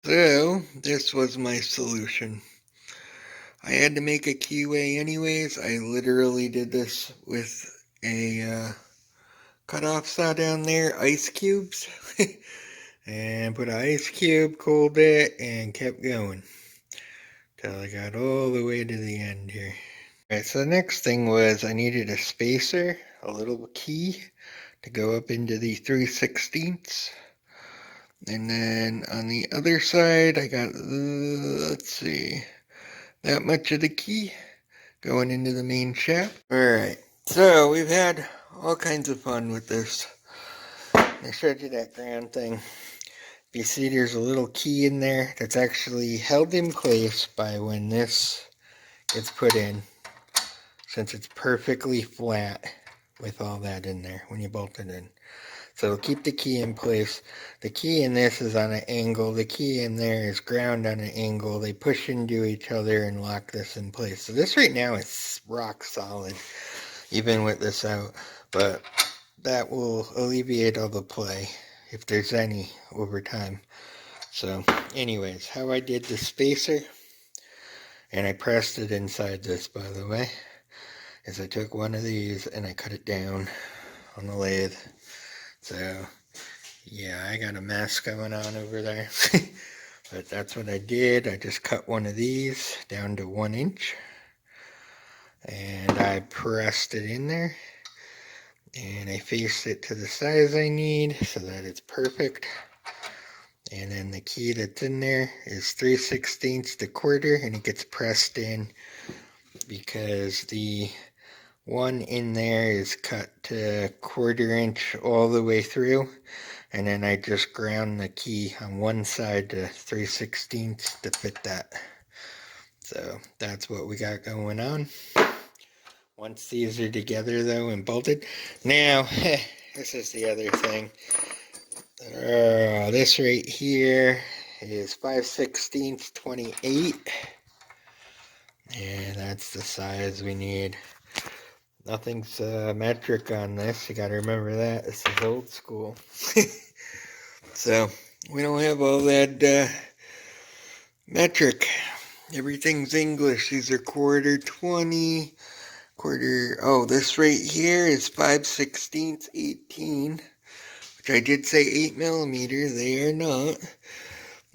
So, this was my solution. I had to make a keyway anyways. I literally did this with a cutoff saw down there, ice cubes. And put an ice cube, cooled it, and kept going. Till I got all the way to the end here. Alright, so the next thing was I needed a spacer, a little key, to go up into the 3/16. And then on the other side, I got, let's see, that much of the key going into the main shaft. Alright, so we've had all kinds of fun with this. I showed you that ground thing. You see there's a little key in there that's actually held in place by when this gets put in, since it's perfectly flat with all that in there when you bolt it in. So it'll keep the key in place. The key in this is on an angle. The key in there is ground on an angle. They push into each other and lock this in place. So this right now is rock solid, even with this out. But that will alleviate all the play, if there's any, over time. So anyways, how I did the spacer, and I pressed it inside this, by the way, is I took one of these and I cut it down on the lathe. So yeah, I got a mess going on over there. But that's what I did. I just cut one of these down to 1 inch. And I pressed it in there. And I faced it to the size I need so that it's perfect. And then the key that's in there is 3/16 to quarter, and it gets pressed in because the one in there is cut to 1/4 inch all the way through. And then I just ground the key on one side to 3/16 to fit that. So that's what we got going on. Once these are together though and bolted. Now, this is the other thing. This right here is 5/16 28. And that's the size we need. Nothing's metric on this. You gotta remember that. This is old school. So, we don't have all that metric. Everything's English. These are 1/4 20. Oh, this right here is 5/16 18. Which I did say 8mm. They are not.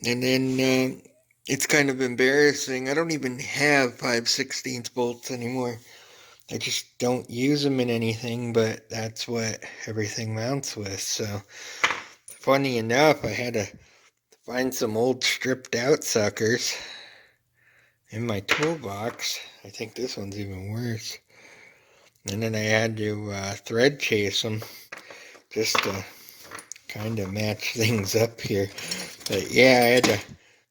And then it's kind of embarrassing. I don't even have 5/16 bolts anymore. I just don't use them in anything, but that's what everything mounts with. So, funny enough, I had to find some old stripped out suckers in my toolbox. I think this one's even worse. And then I had to thread chase them just to kind of match things up here. But yeah, I had to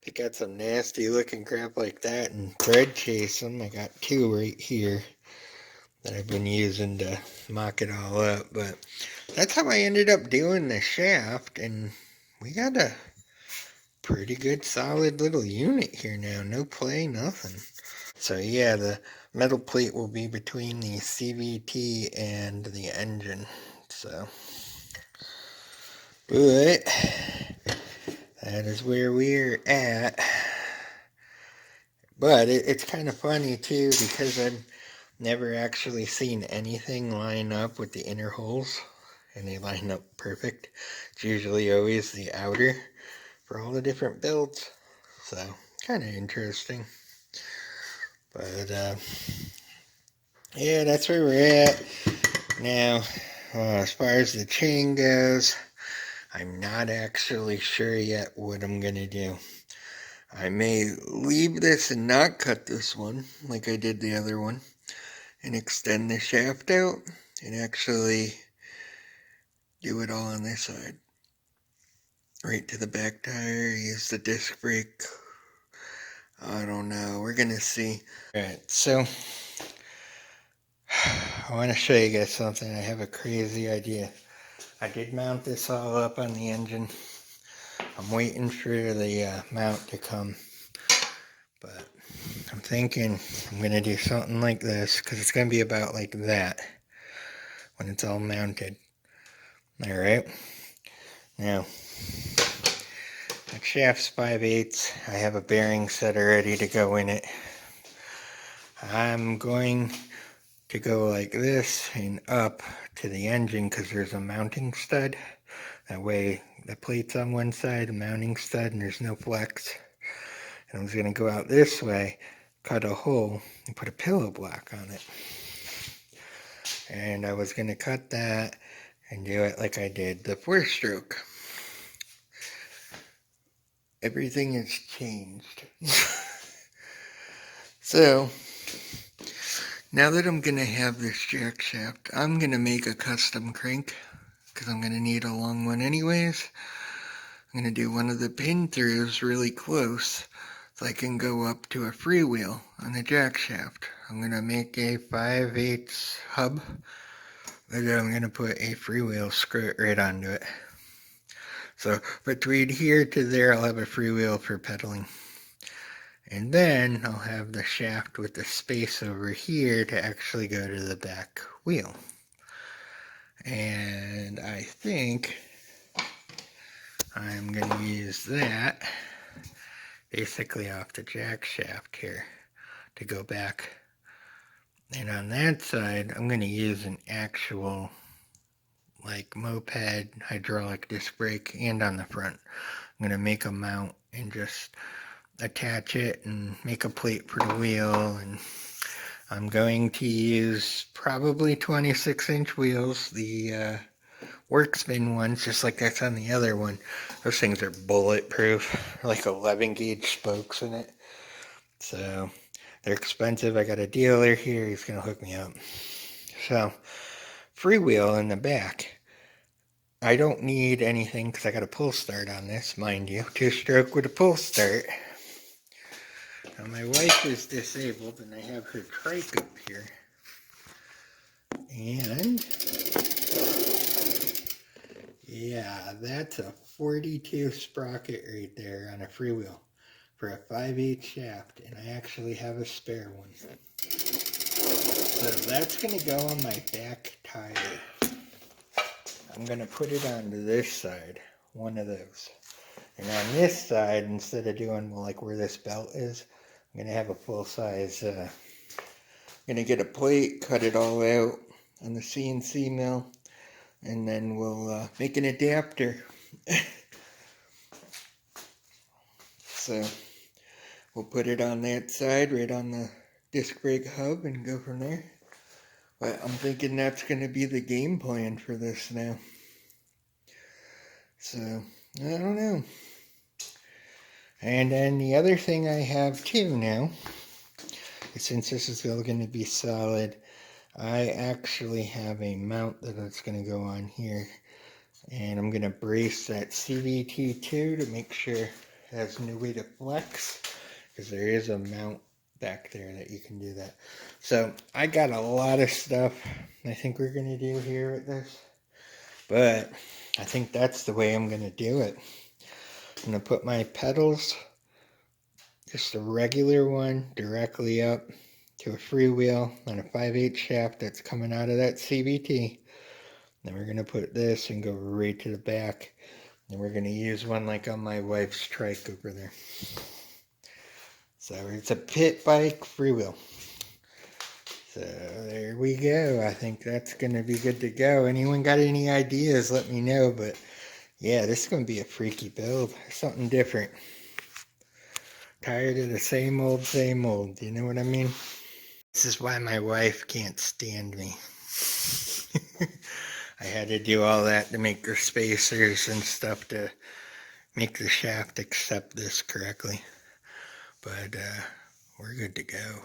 pick out some nasty looking crap like that and thread chase them. I got 2 right here that I've been using to mock it all up. But that's how I ended up doing the shaft, and we got a pretty good solid little unit here now. No play, nothing. So yeah, the metal plate will be between the CVT and the engine. So, but that is where we're at. But it's kind of funny too, because I've never actually seen anything line up with the inner holes, and they line up perfect. It's usually always the outer for all the different builds. So, kind of interesting. But, yeah, that's where we're at. Now, as far as the chain goes, I'm not actually sure yet what I'm going to do. I may leave this and not cut this one, like I did the other one, and extend the shaft out, and actually do it all on this side. Right to the back tire, use the disc brake. I don't know, we're going to see. Alright, so I want to show you guys something. I have a crazy idea. I did mount this all up on the engine. I'm waiting for the mount to come. But I'm thinking I'm going to do something like this, because it's going to be about like that when it's all mounted. Alright. Now, The shaft's 5/8. I have a bearing setter ready to go in it. I'm going to go like this and up to the engine because there's a mounting stud. That way the plate's on one side, a mounting stud, and there's no flex. And I was going to go out this way, cut a hole, and put a pillow block on it. And I was going to cut that and do it like I did the 4-stroke. Everything has changed. So, now that I'm going to have this jack shaft, I'm going to make a custom crank because I'm going to need a long one anyways. I'm going to do one of the pin throughs really close so I can go up to a freewheel on the jack shaft. I'm going to make a 5/8 hub, and then I'm going to put a freewheel skirt right onto it. So between here to there, I'll have a freewheel for pedaling. And then I'll have the shaft with the space over here to actually go to the back wheel. And I think I'm going to use that basically off the jack shaft here to go back. And on that side, I'm going to use an actual like moped hydraulic disc brake, and on the front. I'm going to make a mount and just attach it and make a plate for the wheel. And I'm going to use probably 26-inch wheels, the Workspin ones, just like that's on the other one. Those things are bulletproof, like 11 gauge spokes in it. So they're expensive. I got a dealer here, he's going to hook me up. So freewheel in the back. I don't need anything because I got a pull start on this, mind you. 2-stroke with a pull start. Now my wife is disabled and I have her trike up here. And yeah, that's a 42 sprocket right there on a freewheel for a 5/8 shaft, and I actually have a spare one. So that's going to go on my back tire. I'm going to put it onto this side, one of those. And on this side, instead of doing like where this belt is, I'm going to have a full-size, I'm going to get a plate, cut it all out on the CNC mill, and then we'll make an adapter. So we'll put it on that side, right on the disc brake hub, and go from there. But I'm thinking that's going to be the game plan for this now. So, I don't know. And then the other thing I have too now, since this is still going to be solid, I actually have a mount that it's going to go on here. And I'm going to brace that CVT2 to make sure it has no way to flex, because there is a mount back there that you can do that. So I got a lot of stuff I think we're going to do here with this. But I think that's the way I'm going to do it. I'm going to put my pedals, just a regular one, directly up to a freewheel on a 5/8 shaft that's coming out of that CVT. Then we're going to put this and go right to the back. And we're going to use one like on my wife's trike over there. So it's a pit bike freewheel. So there we go. I think that's going to be good to go. Anyone got any ideas, let me know. But yeah, this is going to be a freaky build. Something different. Tired of the same old, you know what I mean? This is why my wife can't stand me. I had to do all that to make the spacers and stuff to make the shaft accept this correctly. But we're good to go.